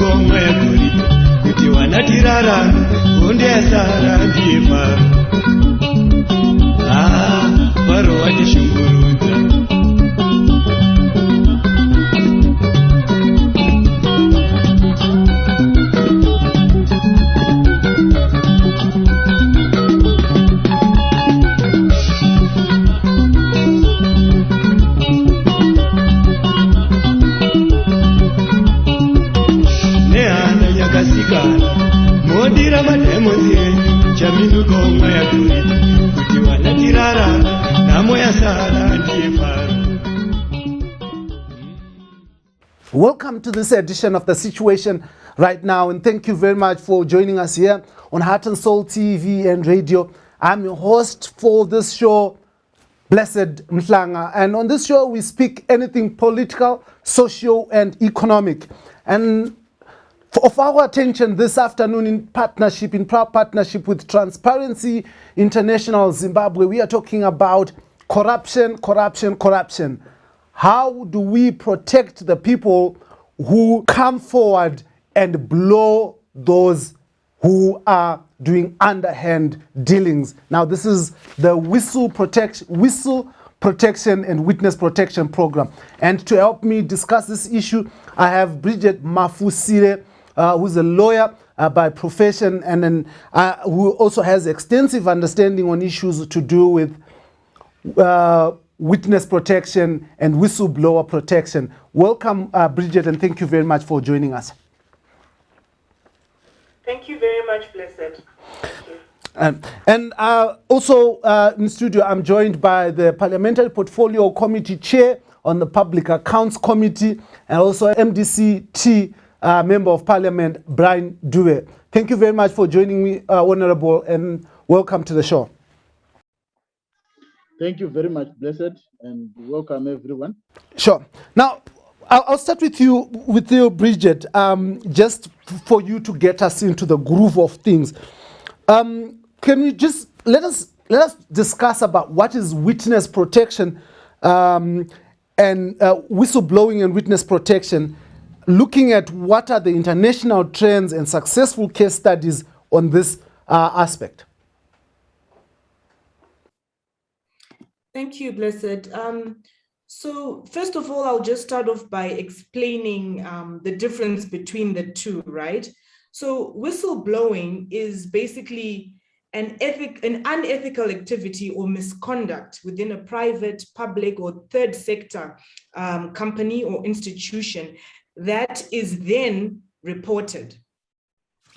ngoma yakorita kuti wanatirara honde yasara ndiye Faro watishungurudza. Modira mademozi chaminuko ngoma kuti wanatirara namo yasara ndiye Faro. Welcome to this edition of The Situation Right Now, and thank you very much for joining us here on Heart and Soul TV and radio. I'm your host for this show, Blessed Mhlanga, and on this show we speak anything political, social and economic. And of our attention this afternoon, in proud partnership with Transparency International Zimbabwe, we are talking about corruption. How do we protect the people who come forward and blow those who are doing underhand dealings? Now, this is the Whistle Protection and Witness Protection Program. And to help me discuss this issue, I have Bridget Mafusire, who's a lawyer by profession, and then who also has extensive understanding on issues to do with witness protection and whistleblower protection. Welcome, Bridget, and thank you very much for joining us. Thank you very much, Blessed. And also in studio, I'm joined by the Parliamentary Portfolio Committee Chair on the Public Accounts Committee, and also MDCT Member of Parliament, Brian Dube. Thank you very much for joining me, Honorable, and welcome to the show. Thank you very much, Blessed, and welcome everyone. Sure. Now, I'll start with you, Bridget, just for you to get us into the groove of things. Can you just let us discuss about what is witness protection and whistleblowing and witness protection, looking at what are the international trends and successful case studies on this aspect? Thank you, Blessed. So first of all, I'll just start off by explaining the difference between the two, right? So whistleblowing is basically an unethical activity or misconduct within a private, public, or third sector company or institution that is then reported.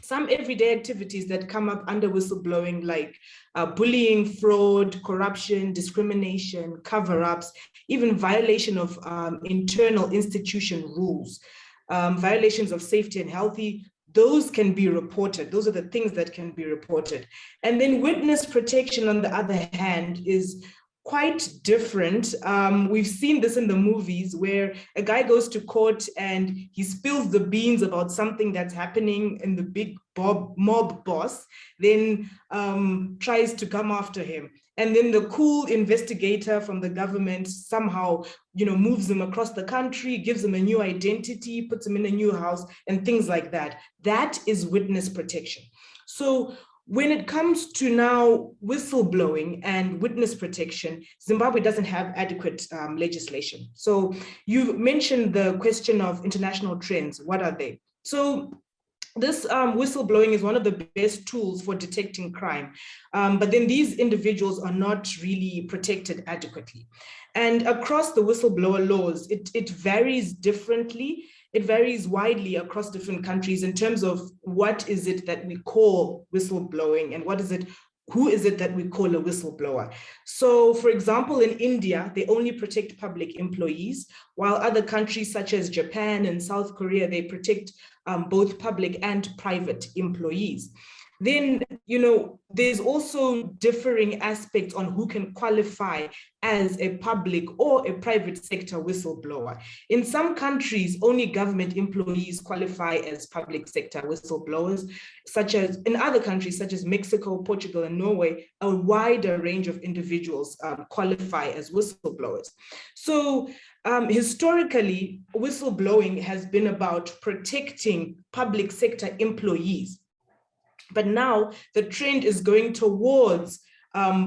Some everyday activities that come up under whistleblowing, like bullying, fraud, corruption, discrimination, cover-ups, even violation of internal institution rules, violations of safety and healthy, those can be reported. Those are the things that can be reported. And then witness protection, on the other hand, is quite different. We've seen this in the movies where a guy goes to court and he spills the beans about something that's happening in the big mob boss, then tries to come after him. And then the cool investigator from the government somehow, moves him across the country, gives him a new identity, puts him in a new house, and things like that. That is witness protection. So when it comes to now whistleblowing and witness protection, Zimbabwe doesn't have adequate legislation. So you mentioned the question of international trends. What are they? So this whistleblowing is one of the best tools for detecting crime, but then these individuals are not really protected adequately. And across the whistleblower laws, it varies differently. It varies widely across different countries in terms of what is it that we call whistleblowing and who is it that we call a whistleblower. So for example, in India, they only protect public employees, while other countries such as Japan and South Korea, they protect both public and private employees. Then, you know, there's also differing aspects on who can qualify as a public or a private sector whistleblower. In some countries, only government employees qualify as public sector whistleblowers, such as in other countries, such as Mexico, Portugal, and Norway, a wider range of individuals qualify as whistleblowers. So historically, whistleblowing has been about protecting public sector employees. But now the trend is going towards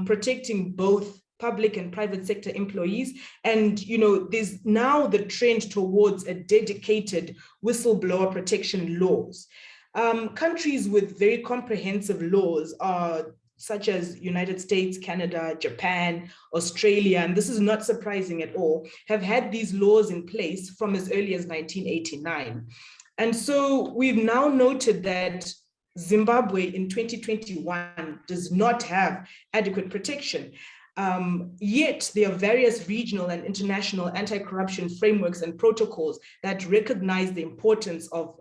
protecting both public and private sector employees. And, you know, there's now the trend towards a dedicated whistleblower protection laws. Countries with very comprehensive laws are such as United States, Canada, Japan, Australia, and this is not surprising at all, have had these laws in place from as early as 1989. And so we've now noted that Zimbabwe in 2021 does not have adequate protection. Yet there are various regional and international anti-corruption frameworks and protocols that recognize the importance of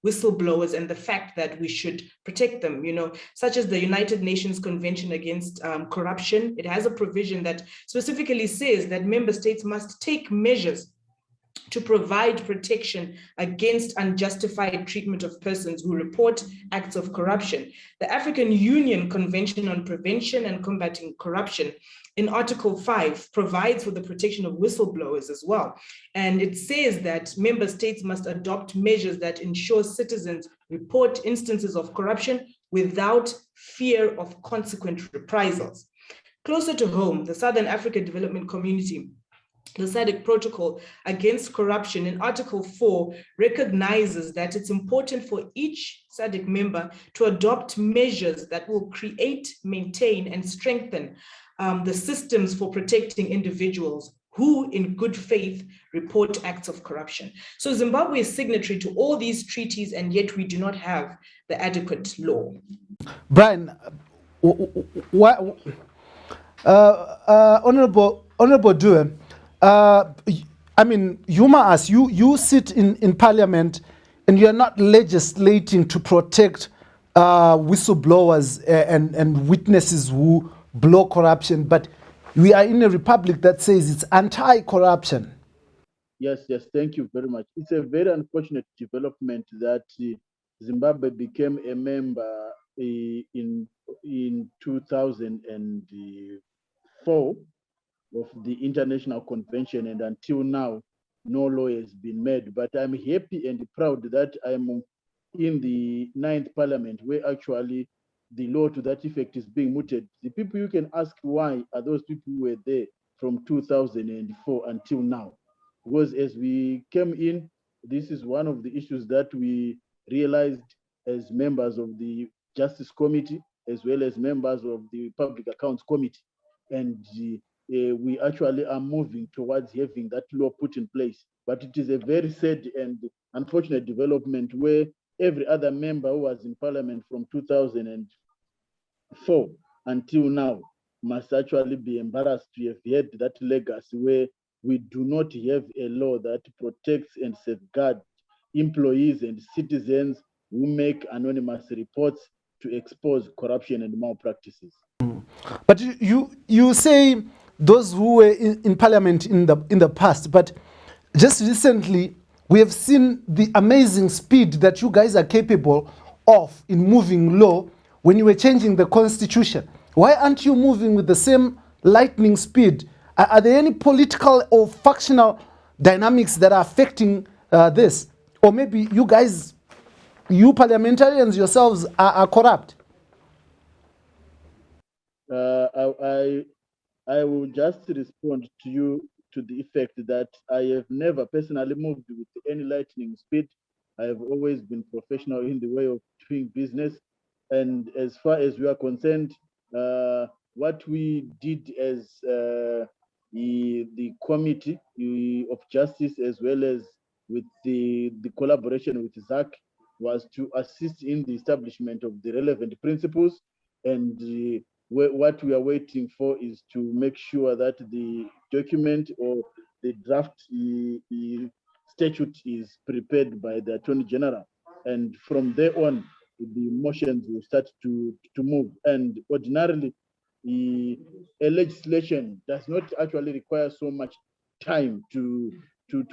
whistleblowers and the fact that we should protect them, you know, such as the United Nations Convention Against Corruption. It has a provision that specifically says that member states must take measures to provide protection against unjustified treatment of persons who report acts of corruption. The African Union Convention on Prevention and Combating Corruption in Article 5 provides for the protection of whistleblowers as well. And it says that member states must adopt measures that ensure citizens report instances of corruption without fear of consequent reprisals. Closer to home, the Southern Africa Development Community, the SADC Protocol Against Corruption in Article 4 recognizes that it's important for each SADC member to adopt measures that will create, maintain, and strengthen the systems for protecting individuals who, in good faith, report acts of corruption. So Zimbabwe is signatory to all these treaties, and yet we do not have the adequate law. Brian, Honorable Due, I mean, humor us, you sit in parliament and you're not legislating to protect whistleblowers and witnesses who blow corruption, but we are in a republic that says it's anti-corruption. Yes, thank you very much. It's a very unfortunate development that Zimbabwe became a member in 2004 of the International Convention, and until now, no law has been made. But I'm happy and proud that I'm in the 9th Parliament, where actually the law to that effect is being mooted. The people you can ask why are those people who were there from 2004 until now. Because as we came in, this is one of the issues that we realized as members of the Justice Committee, as well as members of the Public Accounts Committee. And we actually are moving towards having that law put in place. But it is a very sad and unfortunate development where every other member who was in Parliament from 2004 until now must actually be embarrassed to have had that legacy where we do not have a law that protects and safeguards employees and citizens who make anonymous reports to expose corruption and malpractices. But you say those who were in parliament in the past, but just recently we have seen the amazing speed that you guys are capable of in moving law when you were changing the constitution. Why aren't you moving with the same lightning speed? Are there any political or factional dynamics that are affecting this? Or maybe you guys, you parliamentarians yourselves are corrupt? I will just respond to you to the effect that I have never personally moved with any lightning speed. I have always been professional in the way of doing business. And as far as we are concerned, what we did as the Committee of Justice, as well as with the collaboration with ZAC, was to assist in the establishment of the relevant principles. And what we are waiting for is to make sure that the document or the draft statute is prepared by the Attorney General. And from there on, the motions will start to move. And ordinarily, a legislation does not actually require so much time to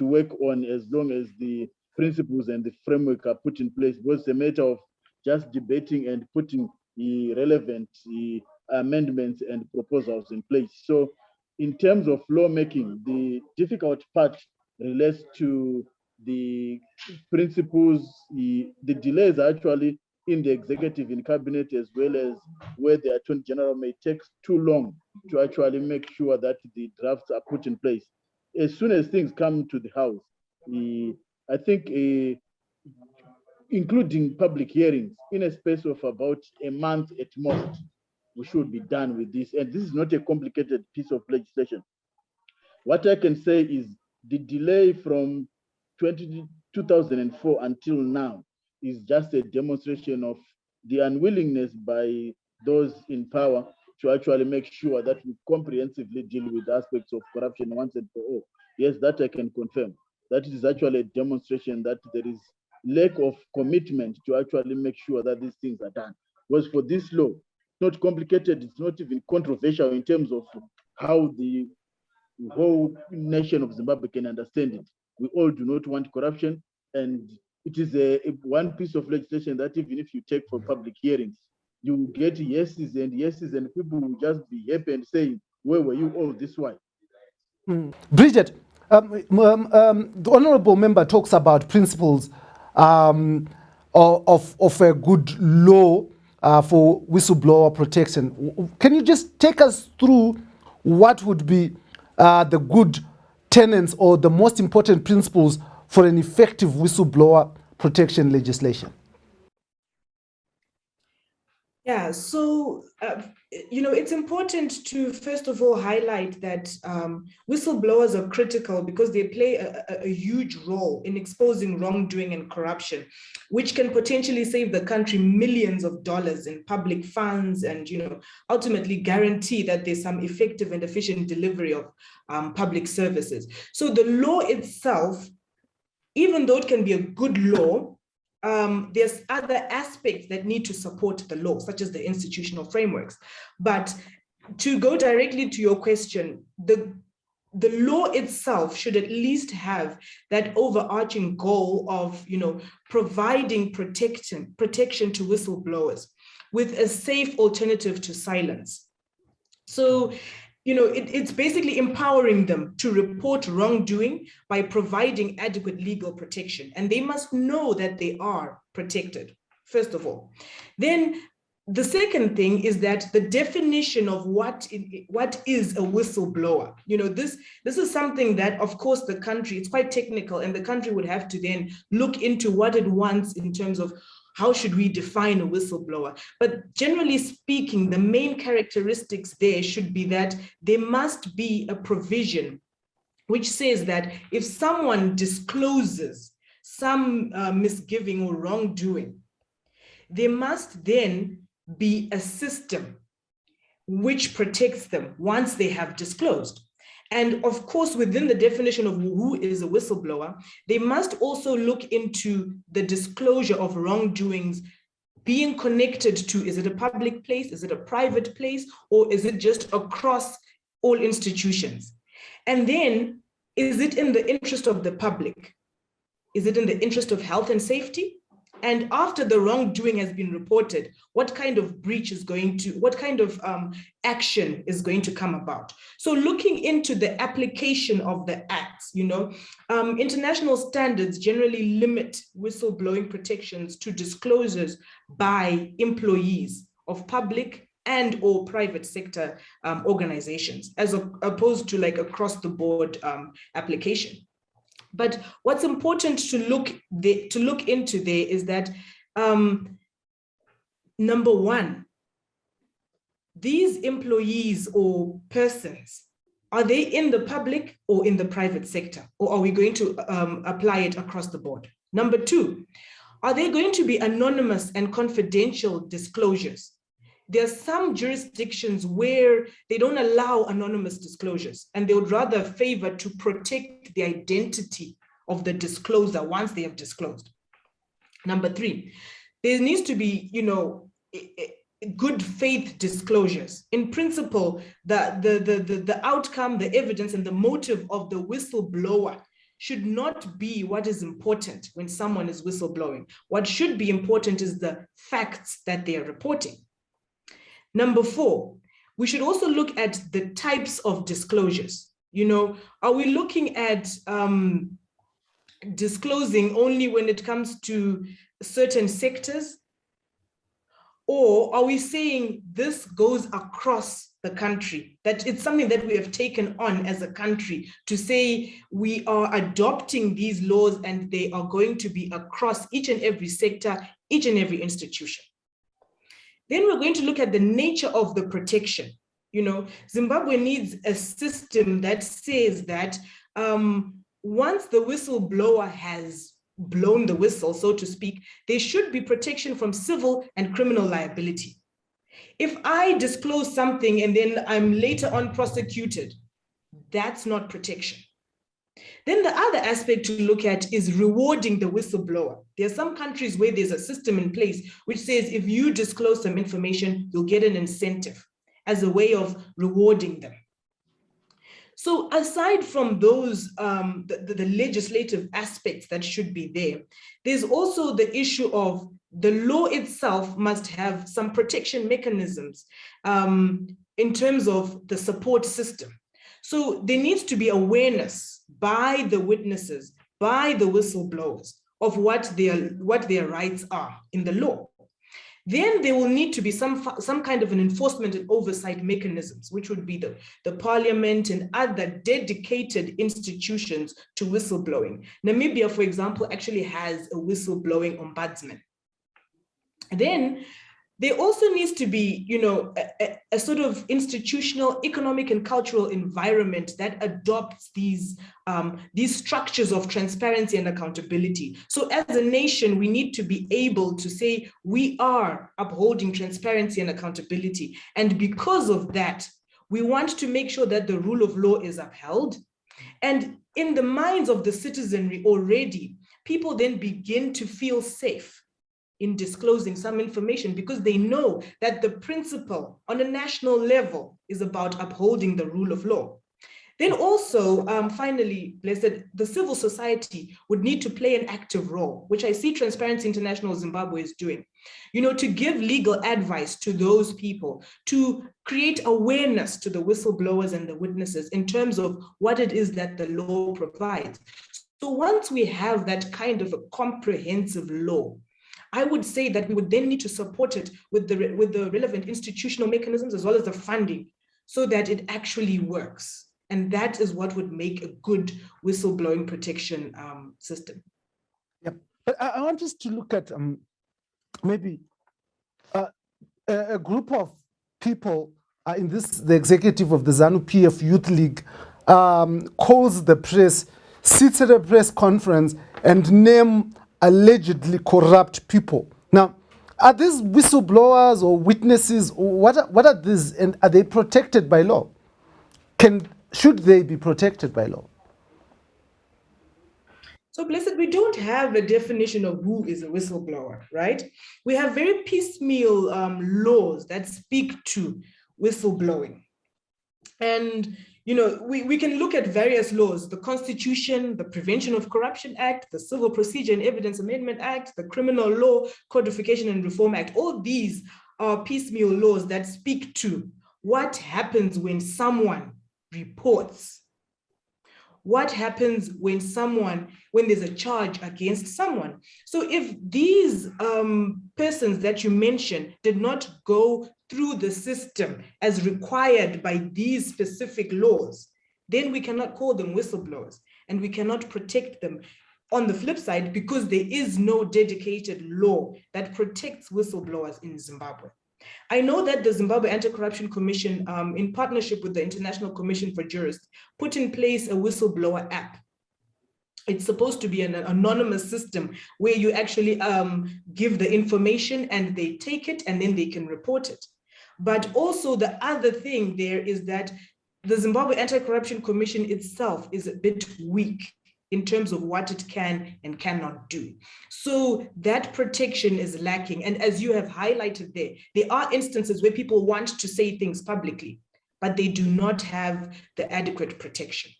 work on, as long as the principles and the framework are put in place. Because it's a matter of just debating and putting the relevant amendments and proposals in place. So in terms of lawmaking, the difficult part relates to the principles. The delays are actually in the executive, in cabinet, as well as where the Attorney General may take too long to actually make sure that the drafts are put in place. As soon as things come to the House, I think including public hearings, in a space of about a month at most, we should be done with this. And this is not a complicated piece of legislation. What I can say is the delay from 2004 until now is just a demonstration of the unwillingness by those in power to actually make sure that we comprehensively deal with aspects of corruption once and for all. Yes, that I can confirm. That is actually a demonstration that there is lack of commitment to actually make sure that these things are done. Because for this law, it's not complicated, it's not even controversial in terms of how the whole nation of Zimbabwe can understand it. We all do not want corruption, and it is one piece of legislation that even if you take for public hearings, you will get yeses, and people will just be happy and saying, where were you all this while? Bridget, the honorable member talks about principles of a good law for whistleblower protection. Can you just take us through what would be the good tenets or the most important principles for an effective whistleblower protection legislation? Yeah, so, it's important to, first of all, highlight that whistleblowers are critical because they play a huge role in exposing wrongdoing and corruption, which can potentially save the country millions of dollars in public funds and, ultimately guarantee that there's some effective and efficient delivery of public services. So the law itself, even though it can be a good law, there's other aspects that need to support the law, such as the institutional frameworks. But to go directly to your question, the law itself should at least have that overarching goal of, providing protection to whistleblowers with a safe alternative to silence. So, it's basically empowering them to report wrongdoing by providing adequate legal protection. And they must know that they are protected, first of all. Then the second thing is that the definition of what is a whistleblower. This is something that, of course, the country, it's quite technical, and the country would have to then look into what it wants in terms of how should we define a whistleblower? But generally speaking, the main characteristics there should be that there must be a provision which says that if someone discloses some misgiving or wrongdoing, there must then be a system which protects them once they have disclosed. And of course, within the definition of who is a whistleblower, they must also look into the disclosure of wrongdoings being connected to, is it a public place, is it a private place, or is it just across all institutions? And then, is it in the interest of the public? Is it in the interest of health and safety? And after the wrongdoing has been reported, what kind of breach is going to, what kind of action is going to come about? So looking into the application of the acts, international standards generally limit whistleblowing protections to disclosures by employees of public and or private sector organizations, as opposed to like across the board application. But what's important to look into there is that, number one, these employees or persons, are they in the public or in the private sector? Or are we going to apply it across the board? Number two, are they going to be anonymous and confidential disclosures? There are some jurisdictions where they don't allow anonymous disclosures, and they would rather favor to protect the identity of the discloser once they have disclosed. Number three, there needs to be, good faith disclosures. In principle, the outcome, the evidence, and the motive of the whistleblower should not be what is important when someone is whistleblowing. What should be important is the facts that they are reporting. Number 4, we should also look at the types of disclosures. Are we looking at disclosing only when it comes to certain sectors? Or are we saying this goes across the country, that it's something that we have taken on as a country to say we are adopting these laws and they are going to be across each and every sector, each and every institution? Then we're going to look at the nature of the protection. Zimbabwe needs a system that says that once the whistleblower has blown the whistle, so to speak, there should be protection from civil and criminal liability. If I disclose something and then I'm later on prosecuted, that's not protection. Then the other aspect to look at is rewarding the whistleblower. There are some countries where there's a system in place which says if you disclose some information, you'll get an incentive as a way of rewarding them. So aside from those, the legislative aspects that should be there, there's also the issue of the law itself must have some protection mechanisms in terms of the support system. So there needs to be awareness by the witnesses, by the whistleblowers of what their rights are in the law. Then there will need to be some kind of an enforcement and oversight mechanisms, which would be the parliament and other dedicated institutions to whistleblowing. Namibia, for example, actually has a whistleblowing ombudsman. Then there also needs to be, a sort of institutional, economic, and cultural environment that adopts these structures of transparency and accountability. So as a nation, we need to be able to say we are upholding transparency and accountability. And because of that, we want to make sure that the rule of law is upheld. And in the minds of the citizenry already, people then begin to feel safe in disclosing some information because they know that the principle on a national level is about upholding the rule of law. Then also, finally, Blessed, the civil society would need to play an active role, which I see Transparency International Zimbabwe is doing, to give legal advice to those people, to create awareness to the whistleblowers and the witnesses in terms of what it is that the law provides. So once we have that kind of a comprehensive law, I would say that we would then need to support it with the relevant institutional mechanisms as well as the funding so that it actually works. And that is what would make a good whistleblowing protection system. Yep. But I want us to look at maybe a group of people in the executive of the ZANU-PF Youth League calls the press, sits at a press conference and name allegedly corrupt people. Now, are these whistleblowers or witnesses, or what are these, and are they protected by law? Should they be protected by law? So, Blessed, we don't have a definition of who is a whistleblower, right? We have very piecemeal laws that speak to whistleblowing. And we can look at various laws, the Constitution, the Prevention of Corruption Act, the Civil Procedure and Evidence Amendment Act, the Criminal Law Codification and Reform Act. All these are piecemeal laws that speak to what happens when someone reports. What happens when there's a charge against someone? So if these persons that you mentioned did not go through the system as required by these specific laws, then we cannot call them whistleblowers and we cannot protect them. On the flip side, because there is no dedicated law that protects whistleblowers in Zimbabwe. I know that the Zimbabwe Anti-Corruption Commission, in partnership with the International Commission for Jurists, put in place a whistleblower app. It's supposed to be an anonymous system where you actually give the information and they take it and then they can report it. But also the other thing there is that the Zimbabwe Anti-Corruption Commission itself is a bit weak in terms of what it can and cannot do. So that protection is lacking. And as you have highlighted there are instances where people want to say things publicly, but they do not have the adequate protection.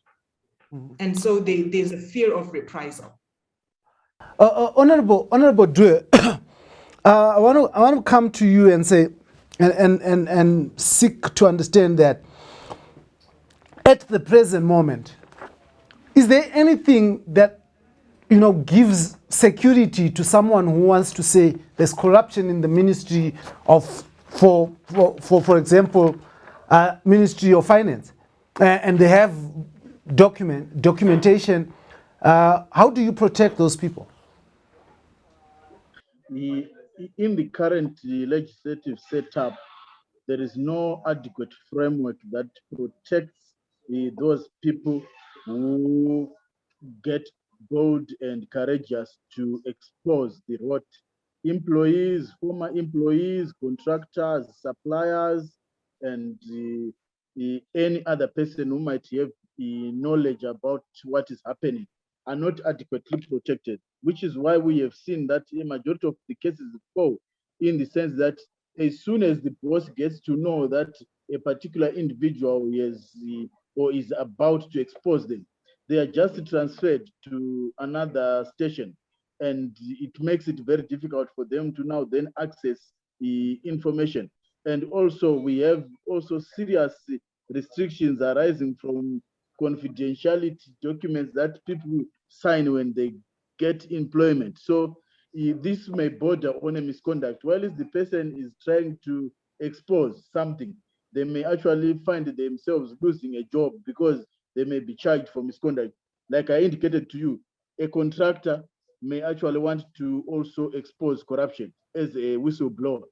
And so there's a fear of reprisal. Honorable Dre, I want to come to you and say, and seek to understand that at the present moment, is there anything that gives security to someone who wants to say there's corruption in the Ministry of, for example, Ministry of Finance, and they have documentation? How do you protect those people? In the current legislative setup, there is no adequate framework that protects those people who get bold and courageous to expose the rot. Employees, former employees, contractors, suppliers, and any other person who might have knowledge about what is happening are not adequately protected, which is why we have seen that a majority of the cases fall in the sense that as soon as the boss gets to know that a particular individual is or is about to expose them, they are just transferred to another station, and it makes it very difficult for them to now then access the information. And also we have also serious restrictions arising from confidentiality documents that people sign when they get employment. So this may border on a misconduct. While the person is trying to expose something, they may actually find themselves losing a job because they may be charged for misconduct. Like I indicated to you, a contractor may actually want to also expose corruption as a whistleblower.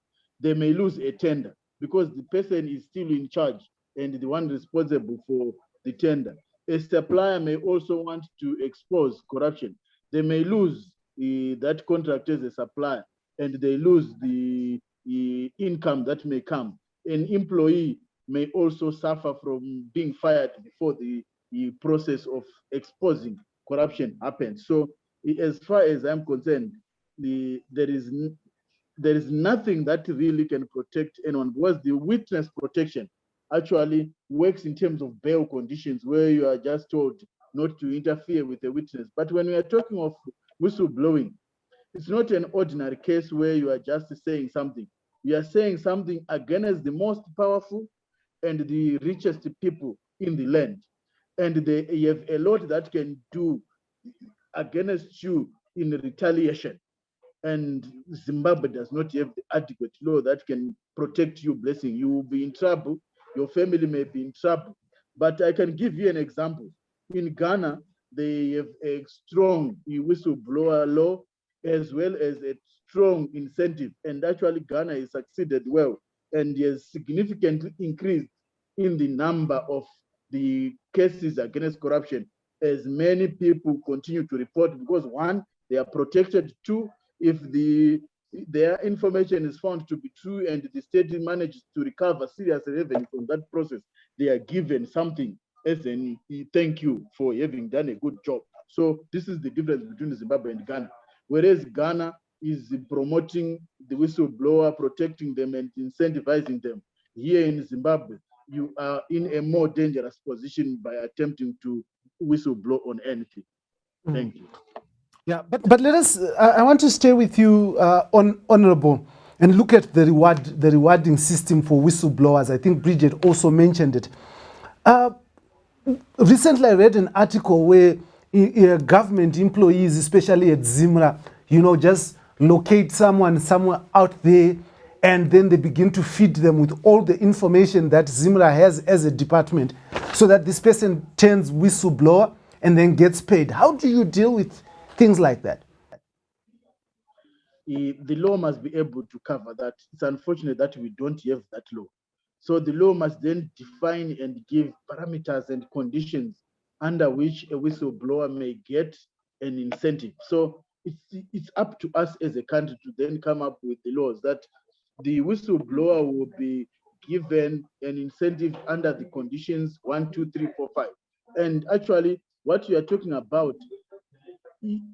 They may lose a tender because the person is still in charge and the one responsible for the tender. A supplier may also want to expose corruption. They may lose that contract as a supplier, and they lose the income that may come. An employee may also suffer from being fired before the process of exposing corruption happens. So as far as I'm concerned, there is nothing that really can protect anyone, because the witness protection actually works in terms of bail conditions where you are just told not to interfere with the witness. But when we are talking of whistleblowing, it's not an ordinary case where you are just saying something. You are saying something against the most powerful and the richest people in the land. And they have a lot that can do against you in retaliation. And Zimbabwe does not have the adequate law that can protect you, Blessing. You will be in trouble. Your family may be in trouble. But I can give you an example. In Ghana, they have a strong whistleblower law as well as a strong incentive. And actually, Ghana has succeeded well and has significantly increased in the number of the cases against corruption as many people continue to report, because one, they are protected. Two, if their information is found to be true and the state manages to recover serious revenue from that process, they are given something as a thank you for having done a good job. So this is the difference between Zimbabwe and Ghana. Whereas Ghana is promoting the whistleblower, protecting them and incentivizing them. Here in Zimbabwe, you are in a more dangerous position by attempting to whistleblow on anything. Thank you. Yeah, but let us. I want to stay with you, Honorable, and look at the rewarding system for whistleblowers. I think Bridget also mentioned it. Recently, I read an article where government employees, especially at ZIMRA, just locate someone somewhere out there, and then they begin to feed them with all the information that ZIMRA has as a department, so that this person turns whistleblower and then gets paid. How do you deal with things like that? The law must be able to cover that. It's unfortunate that we don't have that law. So the law must then define and give parameters and conditions under which a whistleblower may get an incentive. So it's up to us as a country to then come up with the laws that the whistleblower will be given an incentive under the conditions 1, 2, 3, 4, 5. And actually, what you are talking about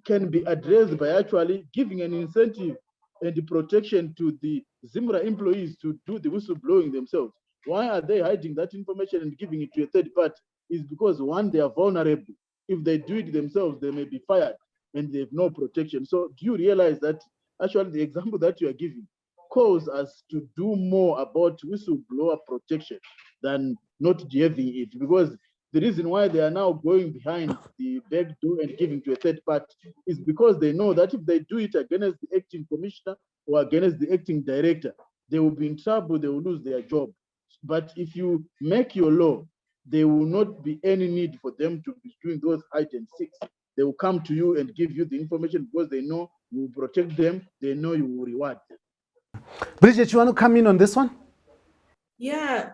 can be addressed by actually giving an incentive and the protection to the ZIMRA employees to do the whistleblowing themselves. Why are they hiding that information and giving it to a third party? Is because one, they are vulnerable. If they do it themselves, they may be fired and they have no protection. So do you realize that actually the example that you are giving calls us to do more about whistleblower protection than not having it? Because the reason why they are now going behind the back door and giving to a third party is because they know that if they do it against the acting commissioner or against the acting director, they will be in trouble, they will lose their job. But if you make your law, there will not be any need for them to be doing those hide and seeks. They will come to you and give you the information because they know you will protect them, they know you will reward them. Bridget, you want to come in on this one? Yeah,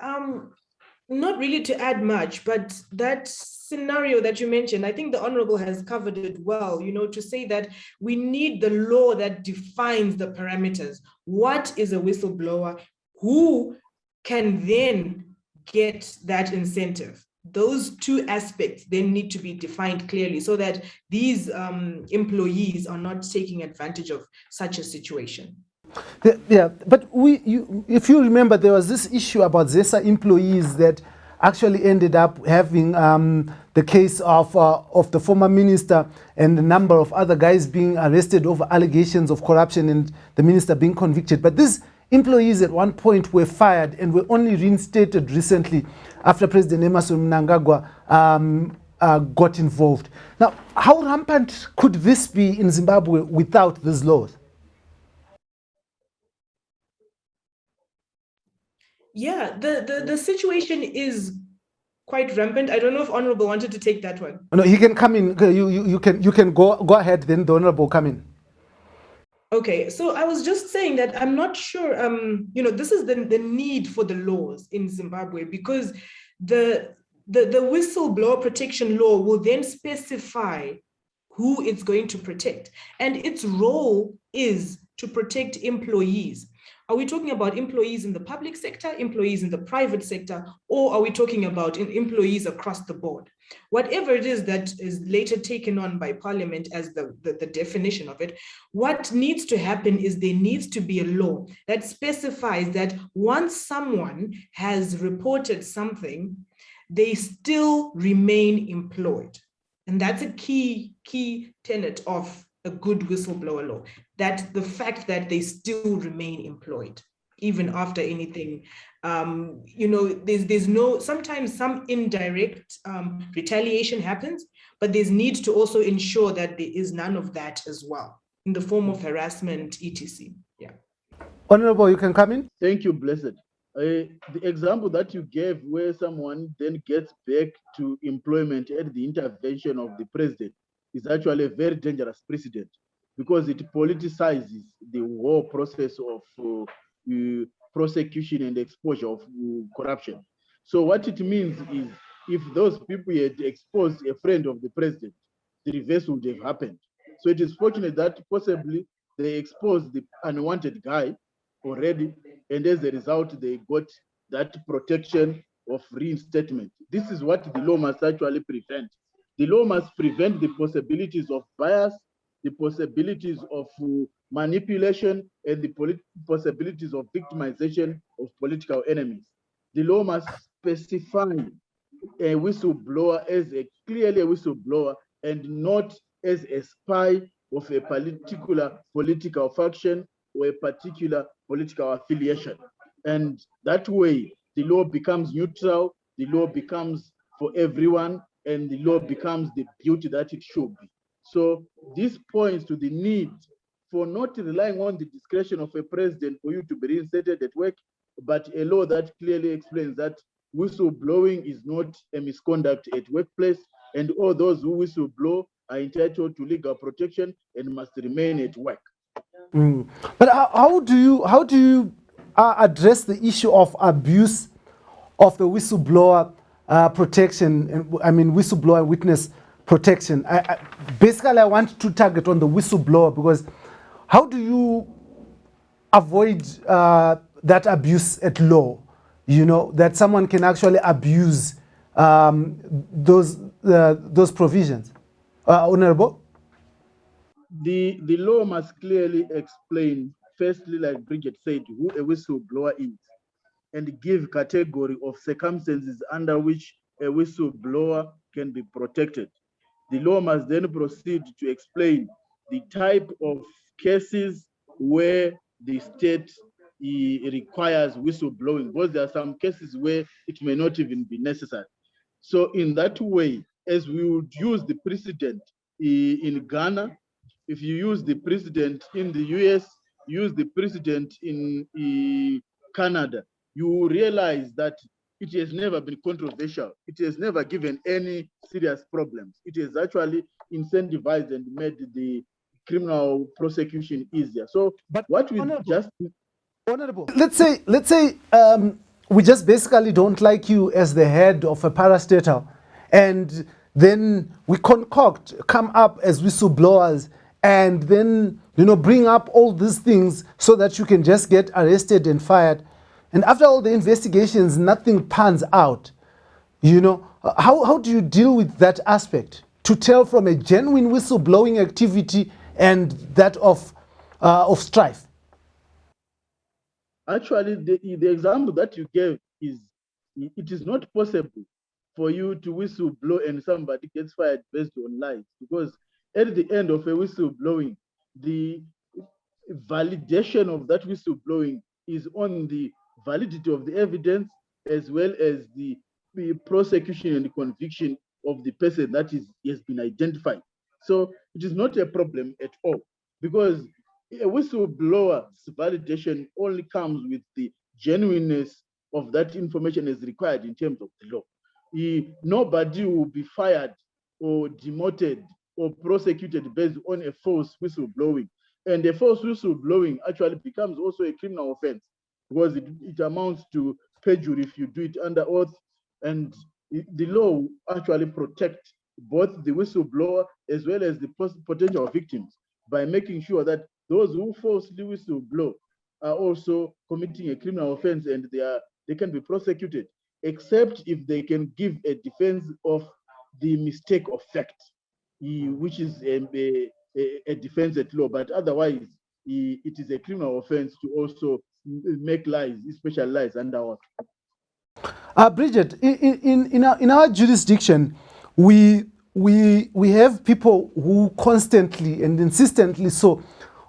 not really to add much, but that scenario that you mentioned, I think the Honorable has covered it well, to say that we need the law that defines the parameters. What is a whistleblower? Who can then get that incentive? Those two aspects then need to be defined clearly so that these employees are not taking advantage of such a situation. Yeah, but if you remember, there was this issue about ZESA employees that actually ended up having the case of the former minister and a number of other guys being arrested over allegations of corruption and the minister being convicted. But these employees at one point were fired and were only reinstated recently after President Emerson Mnangagwa got involved. Now, how rampant could this be in Zimbabwe without these laws? Yeah, the situation is quite rampant. I don't know if Honorable wanted to take that one. No, he can come in. You can go ahead. Then the Honorable come in. Okay, so I was just saying that I'm not sure. This is the need for the laws in Zimbabwe, because the whistleblower protection law will then specify who it's going to protect, and its role is to protect employees. Are we talking about employees in the public sector, employees in the private sector, or are we talking about employees across the board? Whatever it is that is later taken on by Parliament as the definition of it, what needs to happen is there needs to be a law that specifies that once someone has reported something, they still remain employed. And that's a key tenet of a good whistleblower law, that the fact that they still remain employed, even after anything, there's no, sometimes some indirect retaliation happens, but there's need to also ensure that there is none of that as well, in the form of harassment, etc. Yeah. Honorable, you can come in. Thank you, Blessed. The example that you gave where someone then gets back to employment at the intervention of the president is actually a very dangerous precedent, because it politicizes the whole process of prosecution and exposure of corruption. So what it means is, if those people had exposed a friend of the president, the reverse would have happened. So it is fortunate that possibly they exposed the unwanted guy already, and as a result, they got that protection of reinstatement. This is what the law must actually prevent. The law must prevent the possibilities of bias, the possibilities of manipulation, and the possibilities of victimization of political enemies. The law must specify a whistleblower as clearly a whistleblower and not as a spy of a particular political faction or a particular political affiliation. And that way, the law becomes neutral, the law becomes for everyone, and the law becomes the beauty that it should be. So this points to the need for not relying on the discretion of a president for you to be reinstated at work, but a law that clearly explains that whistleblowing is not a misconduct at workplace, and all those who whistleblow are entitled to legal protection and must remain at work. But how do you address the issue of abuse of the whistleblower protection? I mean, whistleblower witness protection. Basically, I want to target on the whistleblower, because how do you avoid that abuse at law? That someone can actually abuse those provisions. Honorable? the law must clearly explain, firstly, like Bridget said, who a whistleblower is, and give category of circumstances under which a whistleblower can be protected. The law must then proceed to explain the type of cases where the state requires whistleblowing, because there are some cases where it may not even be necessary. So in that way, as we would use the precedent in Ghana, if you use the precedent in the US, use the precedent in Canada, you realize that it has never been controversial. It has never given any serious problems. It has actually incentivized and made the criminal prosecution easier. So But what we Honorable, just... Honorable, let's say we just basically don't like you as the head of a parastatal, and then we come up as whistleblowers, and then bring up all these things so that you can just get arrested and fired. And after all the investigations, nothing pans out. How do you deal with that aspect, to tell from a genuine whistleblowing activity and that of strife? Actually, the example that you gave is, it is not possible for you to whistleblow and somebody gets fired based on lies, because at the end of a whistleblowing, the validation of that whistleblowing is on the validity of the evidence, as well as the prosecution and the conviction of the person that has been identified. So it is not a problem at all, because a whistleblower's validation only comes with the genuineness of that information as required in terms of the law. Nobody will be fired or demoted or prosecuted based on a false whistleblowing. And a false whistleblowing actually becomes also a criminal offense, because it amounts to perjury if you do it under oath. And the law actually protects both the whistleblower as well as the potential victims, by making sure that those who falsely whistleblow are also committing a criminal offense, and they can be prosecuted, except if they can give a defense of the mistake of fact, which is a defense at law. But otherwise, it is a criminal offense to also make lies, especially lies under oath. Bridget, in our jurisdiction, we have people who constantly and insistently so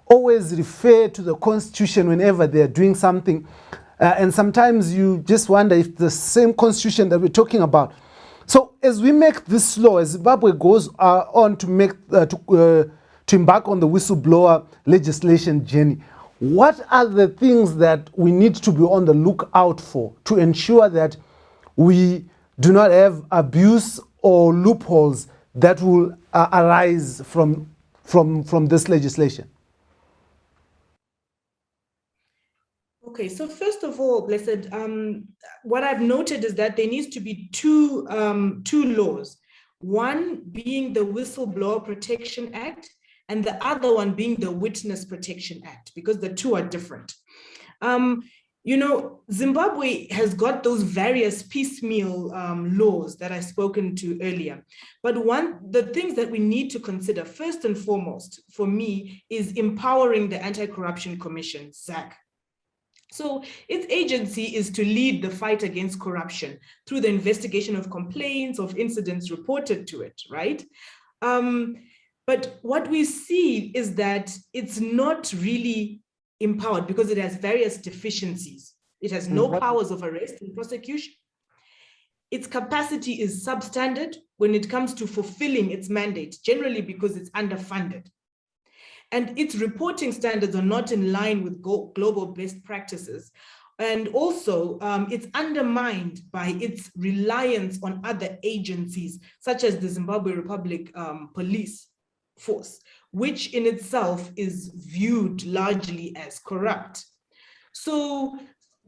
always refer to the Constitution whenever they are doing something, and sometimes you just wonder if the same Constitution that we're talking about. So as we make this law, as Zimbabwe goes on to make to embark on the whistleblower legislation journey, what are the things that we need to be on the lookout for to ensure that we do not have abuse or loopholes that will arise from this legislation? Okay, so first of all, Blessed, what I've noted is that there needs to be two laws. One being the Whistleblower Protection Act, and the other one being the Witness Protection Act, because the two are different. Zimbabwe has got those various piecemeal laws that I've spoken to earlier. But the things that we need to consider first and foremost for me is empowering the Anti-Corruption Commission, ZAC. So its agency is to lead the fight against corruption through the investigation of complaints, of incidents reported to it, right? But what we see is that it's not really empowered because it has various deficiencies. It has no powers of arrest and prosecution. Its capacity is substandard when it comes to fulfilling its mandate, generally because it's underfunded. And its reporting standards are not in line with global best practices. And also, it's undermined by its reliance on other agencies, such as the Zimbabwe Republic Police Force, which in itself is viewed largely as corrupt. So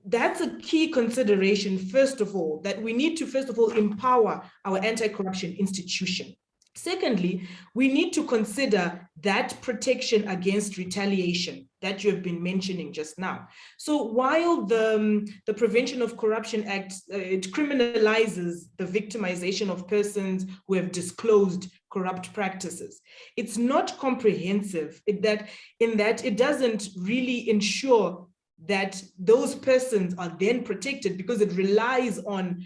that's a key consideration, first of all, that we need to, first of all, empower our anti-corruption institution. Secondly, we need to consider that protection against retaliation that you have been mentioning just now. So while the Prevention of Corruption Act, it criminalizes the victimization of persons who have disclosed corrupt practices, it's not comprehensive in that it doesn't really ensure that those persons are then protected, because it relies on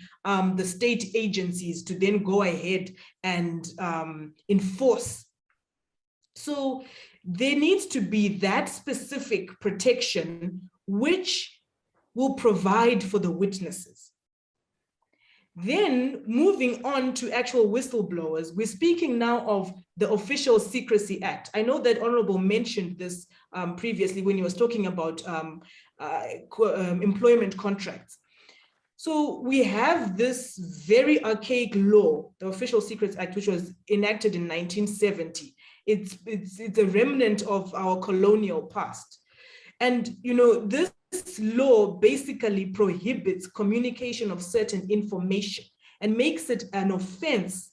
the state agencies to then go ahead and enforce. So there needs to be that specific protection which will provide for the witnesses. Then moving on to actual whistleblowers, we're speaking now of the Official Secrecy Act. I know that Honorable mentioned this previously when he was talking about employment contracts. So we have this very archaic law, the Official Secrets Act, which was enacted in 1970. It's a remnant of our colonial past. And this law basically prohibits communication of certain information and makes it an offense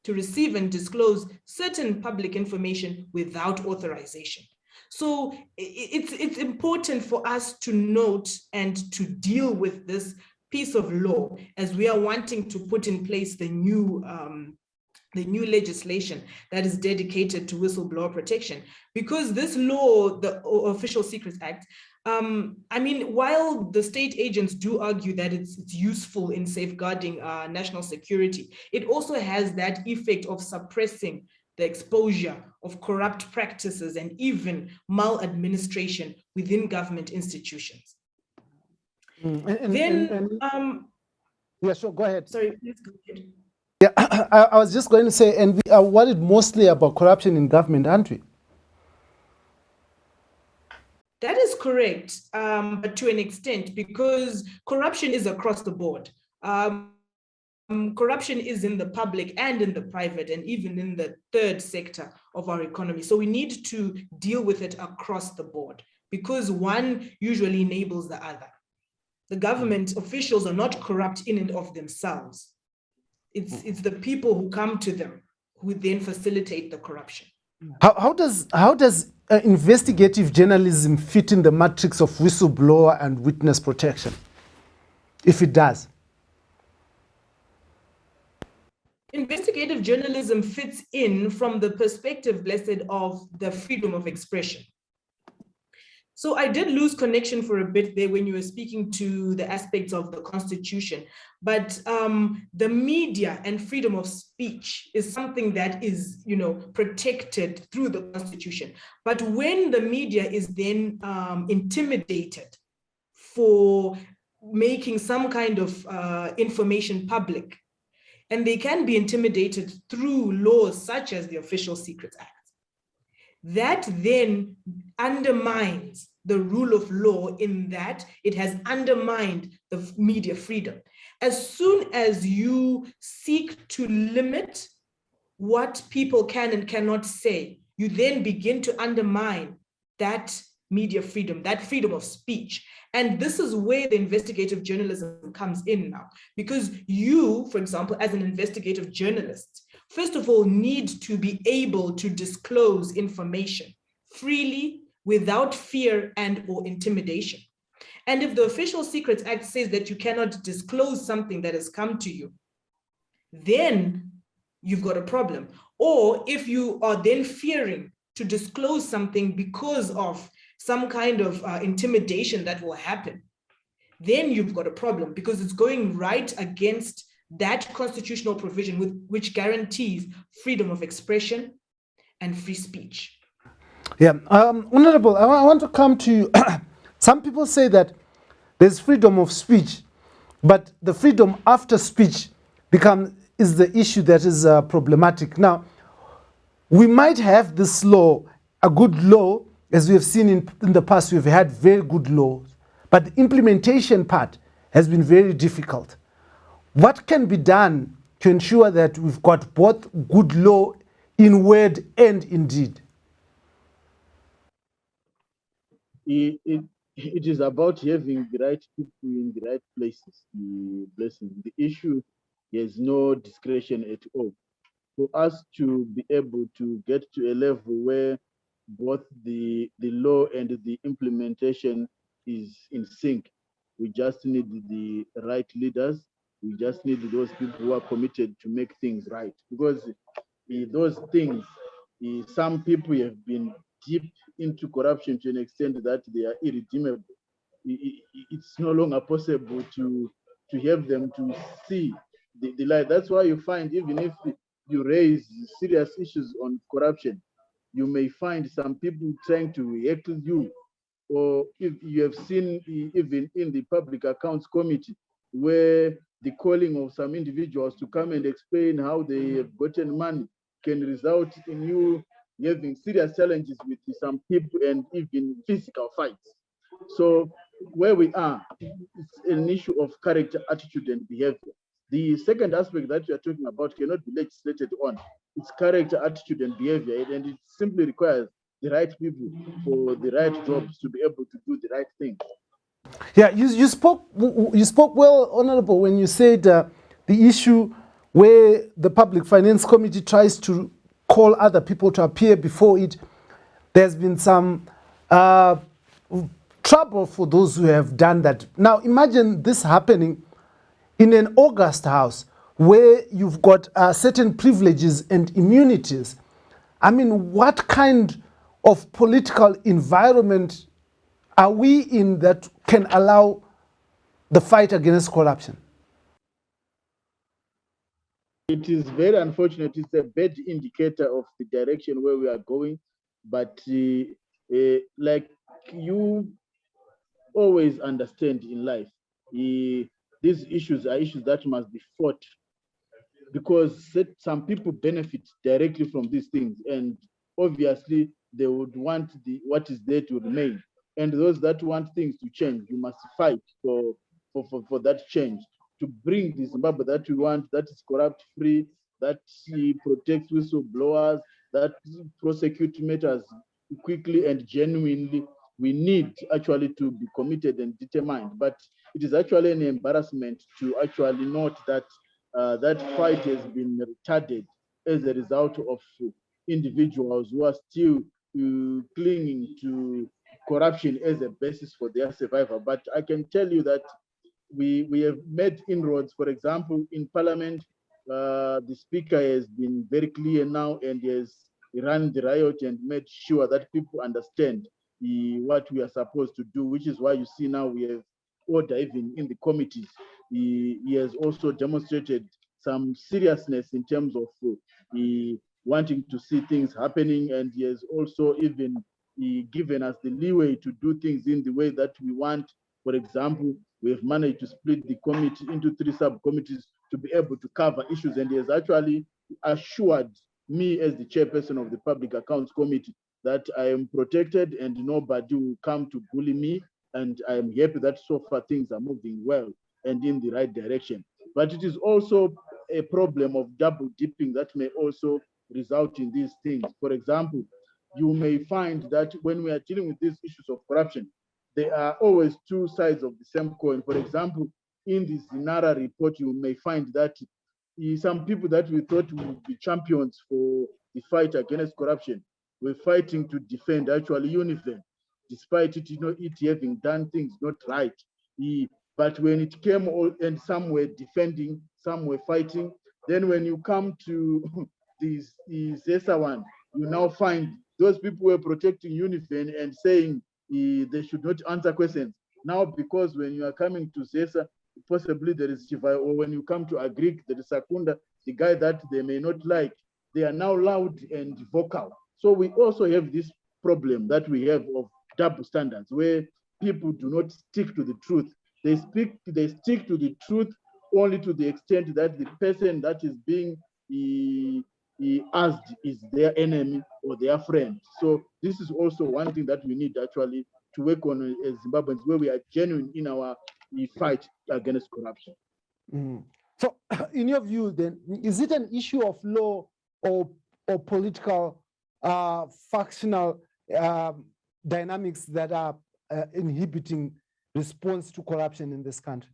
to receive and disclose certain public information without authorization. So it's important for us to note and to deal with this piece of law as we are wanting to put in place the new legislation that is dedicated to whistleblower protection. Because this law, the Official Secrets Act, I mean, while the state agents do argue that it's useful in safeguarding national security, it also has that effect of suppressing the exposure of corrupt practices and even maladministration within government institutions. Yeah, sure, go ahead. Sorry, please go ahead. Yeah, I was just going to say, and we are worried mostly about corruption in government, aren't we? That is correct, but to an extent, because corruption is across the board. Corruption is in the public and in the private and even in the third sector of our economy. So we need to deal with it across the board because one usually enables the other. The government officials are not corrupt in and of themselves. It's the people who come to them who then facilitate the corruption. How does investigative journalism fit in the matrix of whistleblower and witness protection, if it does? Investigative journalism fits in from the perspective, Blessed, of the freedom of expression. So I did lose connection for a bit there when you were speaking to the aspects of the Constitution, but the media and freedom of speech is something that is, protected through the Constitution. But when the media is then intimidated for making some kind of information public, and they can be intimidated through laws such as the Official Secrets Act, that then undermines the rule of law in that it has undermined the media freedom. As soon as you seek to limit what people can and cannot say, you then begin to undermine that media freedom, that freedom of speech. And this is where the investigative journalism comes in now, because you, for example, as an investigative journalist, first of all, need to be able to disclose information freely without fear and or intimidation. And if the Official Secrets Act says that you cannot disclose something that has come to you, then you've got a problem. Or if you are then fearing to disclose something because of some kind of intimidation that will happen, then you've got a problem because it's going right against that constitutional provision which guarantees freedom of expression and free speech. Yeah, Honorable, I want to come to you. Some people say that there's freedom of speech, but the freedom after speech is the issue that is problematic. Now, we might have this law, a good law, as we have seen in the past, we've had very good laws, but the implementation part has been very difficult. What can be done to ensure that we've got both good law in word and in deed? It is about having the right people in the right places. The issue has no discretion at all. for us to be able to get to a level where both the law and the implementation is in sync. We just need the right leaders. We just need those people who are committed to make things right. Because those things, some people have been deep into corruption to an extent that they are irredeemable. It's no longer possible to have them to see the light. That's why you find, even if you raise serious issues on corruption, you may find some people trying to heckle you. Or if you have seen even in the Public Accounts Committee, where the calling of some individuals to come and explain how they have gotten money can result in you having serious challenges with some people and even physical fights. So where we are, it's an issue of character, attitude, and behavior. The second aspect that you are talking about cannot be legislated on. It's character, attitude, and behavior, and it simply requires the right people for the right jobs to be able to do the right thing. Yeah, you spoke well, Honorable, when you said the issue where the Public Finance Committee tries to call other people to appear before it. There's been some trouble for those who have done that. Now imagine this happening in an August House where you've got certain privileges and immunities. I mean, what kind of political environment are we in that can allow the fight against corruption? It is very unfortunate. It's a bad indicator of the direction where we are going. But like you always understand in life, these issues are issues that must be fought, because some people benefit directly from these things, and obviously they would want what is there to remain. And those that want things to change, you must fight for that change, to bring the Zimbabwe that we want, that is corrupt free, that protects whistleblowers, that prosecute matters quickly and genuinely. We need actually to be committed and determined. But it is actually an embarrassment to actually note that that fight has been retarded as a result of individuals who are still clinging to corruption as a basis for their survival. But I can tell you that we have made inroads. For example, in Parliament, the Speaker has been very clear now and has run the riot and made sure that people understand what we are supposed to do, which is why you see now we have order even in the committees. He has also demonstrated some seriousness in terms of wanting to see things happening, and he has also even given us the leeway to do things in the way that we want. For example, we have managed to split the committee into 3 subcommittees to be able to cover issues, and he has actually assured me as the chairperson of the Public Accounts Committee that I am protected and nobody will come to bully me, and I am happy that so far things are moving well and in the right direction. But it is also a problem of double dipping that may also result in these things. For example, you may find that when we are dealing with these issues of corruption, there are always 2 sides of the same coin. For example, in the Zinara report, you may find that some people that we thought would be champions for the fight against corruption were fighting to defend actually Univen, despite it, it having done things not right. But when it came and some were defending, some were fighting, then when you come to the ZESA one, you now find those people were protecting Univen and saying they should not answer questions. Now, because when you are coming to ZESA, possibly there is Chiva, or when you come to Agric, there is Sakunda, the guy that they may not like, they are now loud and vocal. So we also have this problem that we have of double standards, where people do not stick to the truth. They stick to the truth only to the extent that the person that is being asked is their enemy or their friend. So this is also one thing that we need actually to work on as Zimbabweans, where we are genuine in our fight against corruption. So in your view then, is it an issue of law or political factional dynamics that are inhibiting response to corruption in this country?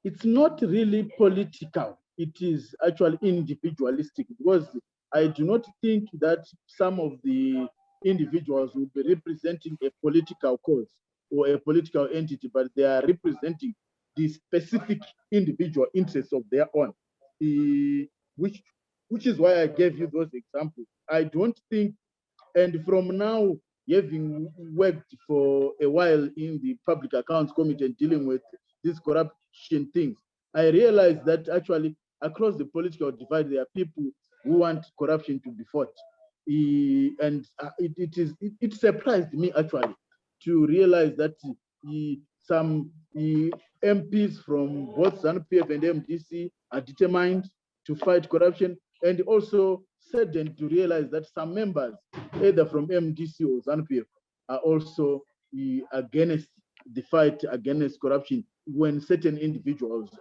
It's not really political. it is actually individualistic, because I do not think that some of the individuals will be representing a political cause or a political entity, but they are representing the specific individual interests of their own, which is why I gave you those examples. I don't think, and from now, having worked for a while in the Public Accounts Committee and dealing with these corruption things, I realized that actually across the political divide, there are people who want corruption to be fought. It surprised me actually to realize that some MPs from both ZANU-PF and MDC are determined to fight corruption, and also saddened to realize that some members, either from MDC or ZANU-PF, are also against the fight against corruption when certain individuals'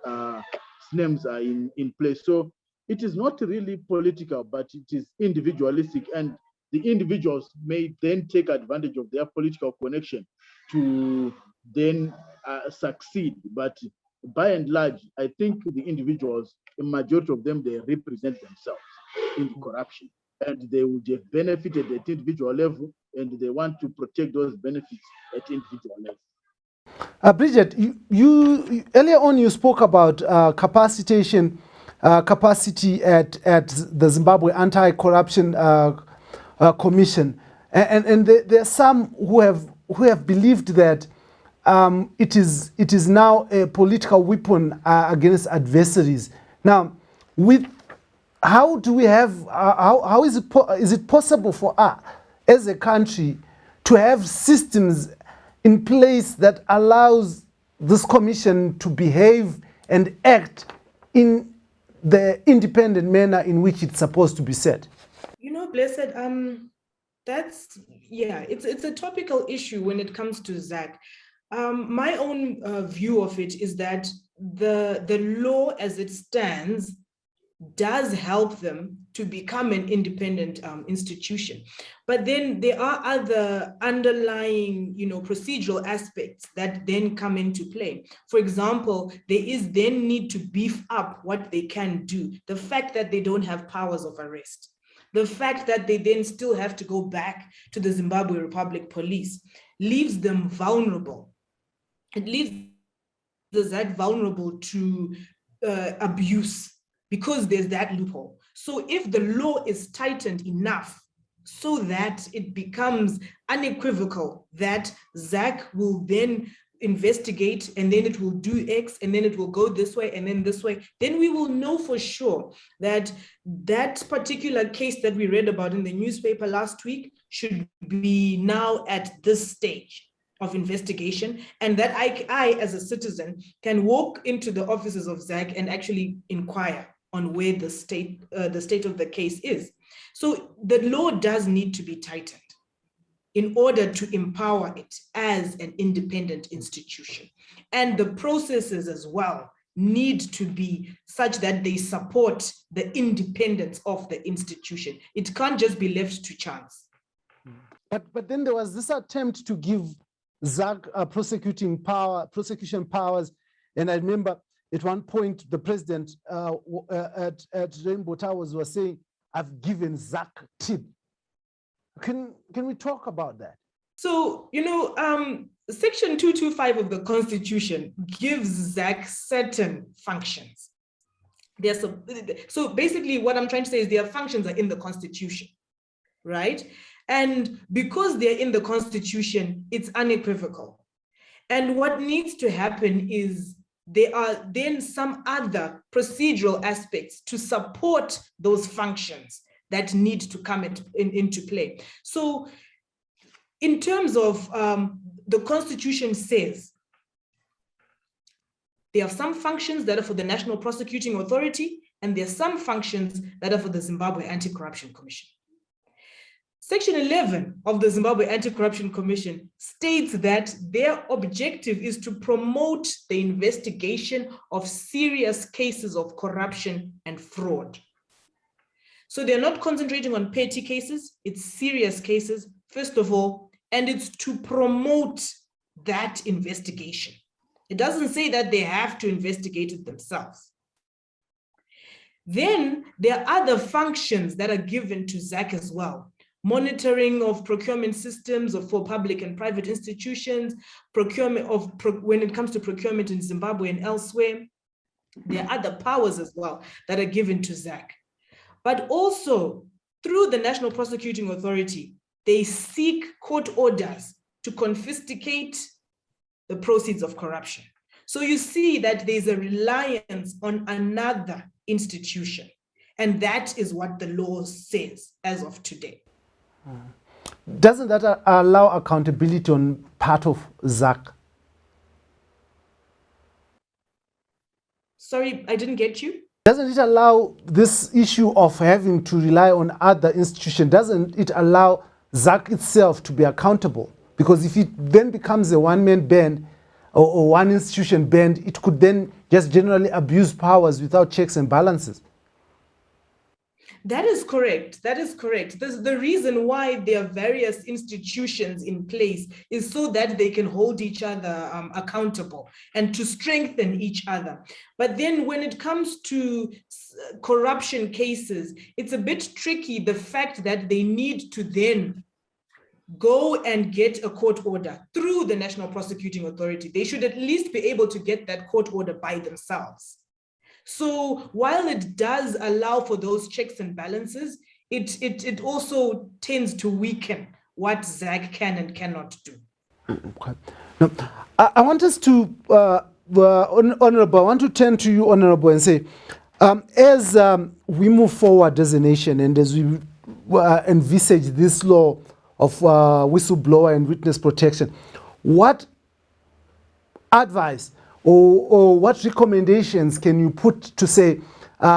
names are in place. So it is not really political, but it is individualistic, and the individuals may then take advantage of their political connection to then succeed. But by and large, I think the individuals, a majority of them, they represent themselves in corruption, and they would have benefited at individual level, and they want to protect those benefits at individual level. Bridget, you earlier on you spoke about capacity at the Zimbabwe Anti-Corruption Commission, and there are some who have believed that it is now a political weapon against adversaries. Now, how do we have how is it possible for us as a country to have systems in place that allows this commission to behave and act in the independent manner in which it's supposed to be set? You know, Blessed, it's a topical issue when it comes to ZAC. My own view of it is that the law as it stands does help them to become an independent institution. But then there are other underlying, procedural aspects that then come into play. For example, there is then need to beef up what they can do. The fact that they don't have powers of arrest, the fact that they then still have to go back to the Zimbabwe Republic Police leaves them vulnerable. It leaves the ZAC vulnerable to abuse, because there's that loophole. So if the law is tightened enough so that it becomes unequivocal that ZAC will then investigate, and then it will do X, and then it will go this way, and then this way, then we will know for sure that that particular case that we read about in the newspaper last week should be now at this stage of investigation, and that I as a citizen can walk into the offices of ZAC and actually inquire on where the state of the case is. So the law does need to be tightened in order to empower it as an independent institution. And the processes as well need to be such that they support the independence of the institution. It can't just be left to chance. But then there was this attempt to give ZAC prosecution powers, and I remember at one point the president at Rainbow Towers was saying, "I've given ZAC tip." Can we talk about that? So, Section 225 of the Constitution gives ZAC certain functions. So basically what I'm trying to say is their functions are in the Constitution, right? And because they're in the Constitution, it's unequivocal. And what needs to happen is there are then some other procedural aspects to support those functions that need to come into play. So in terms of the Constitution says, there are some functions that are for the National Prosecuting Authority, and there are some functions that are for the Zimbabwe Anti-Corruption Commission. Section 11 of the Zimbabwe Anti-Corruption Commission states that their objective is to promote the investigation of serious cases of corruption and fraud. So they're not concentrating on petty cases, it's serious cases, first of all, and it's to promote that investigation. It doesn't say that they have to investigate it themselves. Then there are other functions that are given to ZAC as well. Monitoring of procurement systems for public and private institutions, procurement of when it comes to procurement in Zimbabwe and elsewhere. There are other powers as well that are given to ZAC. But also through the National Prosecuting Authority, they seek court orders to confiscate the proceeds of corruption. So you see that there's a reliance on another institution. And that is what the law says as of today. Doesn't that allow accountability on part of ZAC? Sorry, I didn't get you. Doesn't it allow this issue of having to rely on other institutions? Doesn't it allow ZAC itself to be accountable? Because if it then becomes a one-man band or one institution band, it could then just generally abuse powers without checks and balances. That is correct. That is correct. The reason why there are various institutions in place is so that they can hold each other accountable and to strengthen each other. But then when it comes to corruption cases, it's a bit tricky, the fact that they need to then go and get a court order through the National Prosecuting Authority. They should at least be able to get that court order by themselves. So while it does allow for those checks and balances, it also tends to weaken what ZAC can and cannot do. Okay. Now, I want us to, Honorable, I want to turn to you, Honorable, and say, as we move forward as a nation and as we envisage this law of whistleblower and witness protection, what advice or what recommendations can you put to say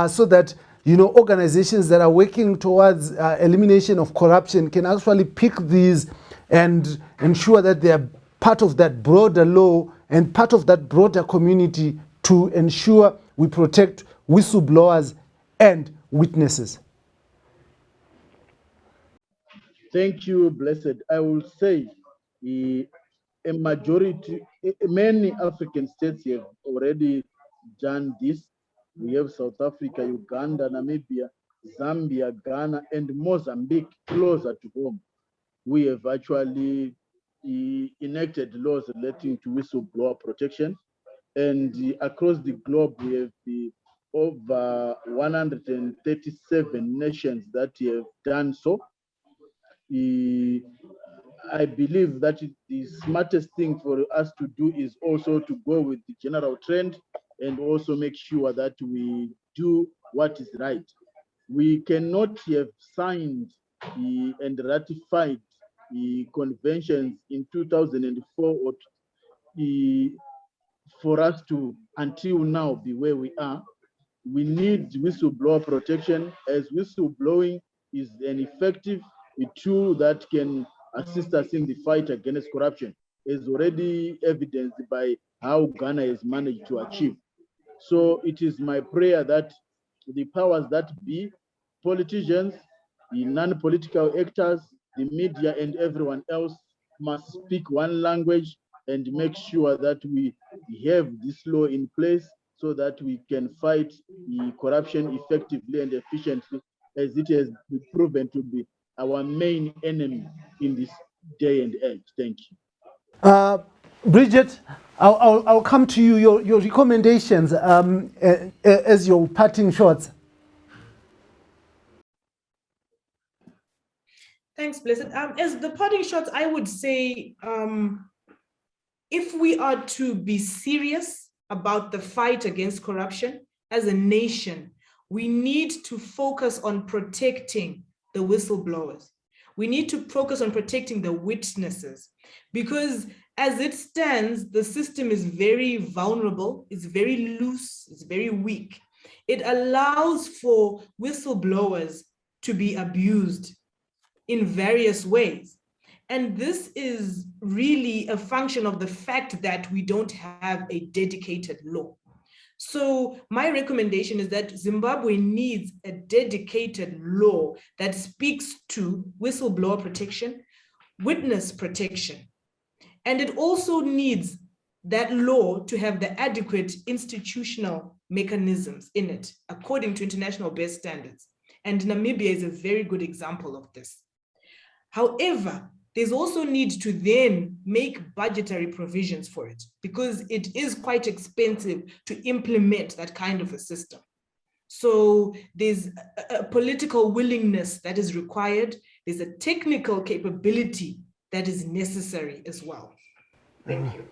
so that organizations that are working towards elimination of corruption can actually pick these and ensure that they are part of that broader law and part of that broader community to ensure we protect whistleblowers and witnesses? Thank you, Blessed. I will say a majority, many African states have already done this. We have South Africa, Uganda, Namibia, Zambia, Ghana, and Mozambique closer to home. We have actually enacted laws relating to whistleblower protection. And across the globe, we have over 137 nations that have done so. I believe that the smartest thing for us to do is also to go with the general trend and also make sure that we do what is right. We cannot have signed and ratified the conventions in 2004 or for us to, until now, be where we are. We need whistleblower protection, as whistleblowing is an effective tool that can assist us in the fight against corruption, is already evidenced by how Ghana has managed to achieve. So it is my prayer that the powers that be, politicians, the non-political actors, the media, and everyone else must speak one language and make sure that we have this law in place so that we can fight the corruption effectively and efficiently, as it has been proven to be our main enemy in this day and age. Thank you. Bridget, I'll come to you. Your recommendations as your parting shots. Thanks, Blessed. As the parting shots, I would say, if we are to be serious about the fight against corruption as a nation, we need to focus on protecting the whistleblowers. We need to focus on protecting the witnesses, because as it stands, the system is very vulnerable, it's very loose, it's very weak. It allows for whistleblowers to be abused in various ways. And this is really a function of the fact that we don't have a dedicated law. So my recommendation is that Zimbabwe needs a dedicated law that speaks to whistleblower protection, witness protection. And it also needs that law to have the adequate institutional mechanisms in it according to international best standards. And Namibia is a very good example of this. However, there's also need to then make budgetary provisions for it, because it is quite expensive to implement that kind of a system. So there's a political willingness that is required. There's a technical capability that is necessary as well. Thank you.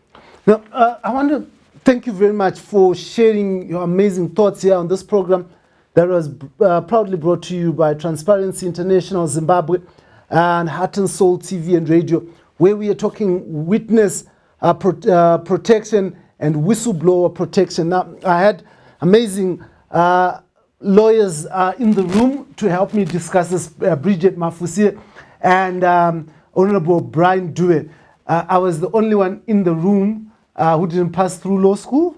Now, I want to thank you very much for sharing your amazing thoughts here on this program that was proudly brought to you by Transparency International Zimbabwe and Heart and Soul TV and Radio, where we are talking witness protection and whistleblower protection. Now, I had amazing lawyers in the room to help me discuss this, Bridget Mafusie and Honorable Brian Dewey. I was the only one in the room who didn't pass through law school,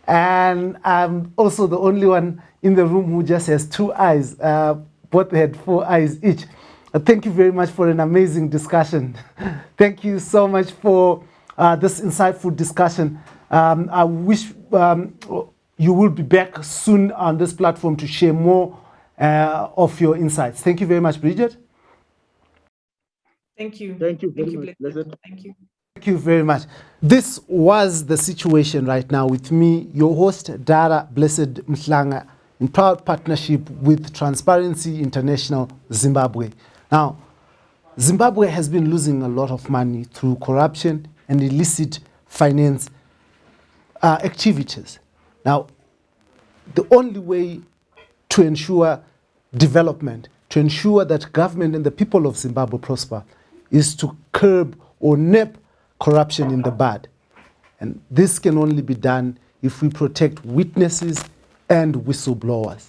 and I'm also the only one in the room who just has 2 eyes. Both had 4 eyes each. Thank you very much for an amazing discussion. Thank you so much for this insightful discussion. I wish you will be back soon on this platform to share more of your insights. Thank you very much, Bridget. Thank you. Thank you very much. Blessed. Thank you. Thank you very much. This was the situation right now with me, your host, Dara Blessed Mhlanga, in proud partnership with Transparency International Zimbabwe. Now, Zimbabwe has been losing a lot of money through corruption and illicit finance activities. Now, the only way to ensure development, to ensure that government and the people of Zimbabwe prosper, is to curb or nip corruption in the bud. And this can only be done if we protect witnesses and whistleblowers.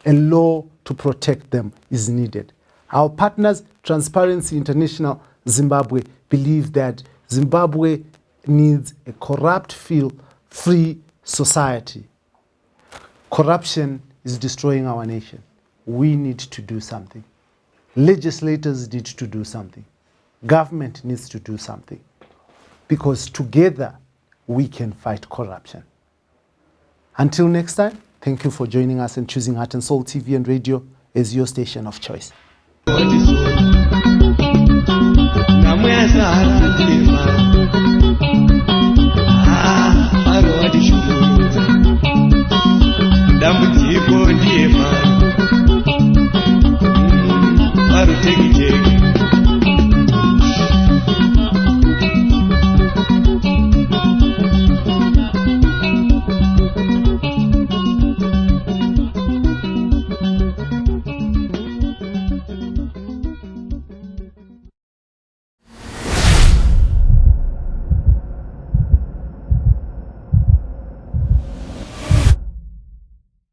A law to protect them is needed. Our partners, Transparency International Zimbabwe, believe that Zimbabwe needs a corrupt-free society. Corruption is destroying our nation. We need to do something. Legislators need to do something. Government needs to do something. Because together we can fight corruption. Until next time, thank you for joining us and choosing Heart and Soul TV and Radio as your station of choice. Dambudziko ndiye mari.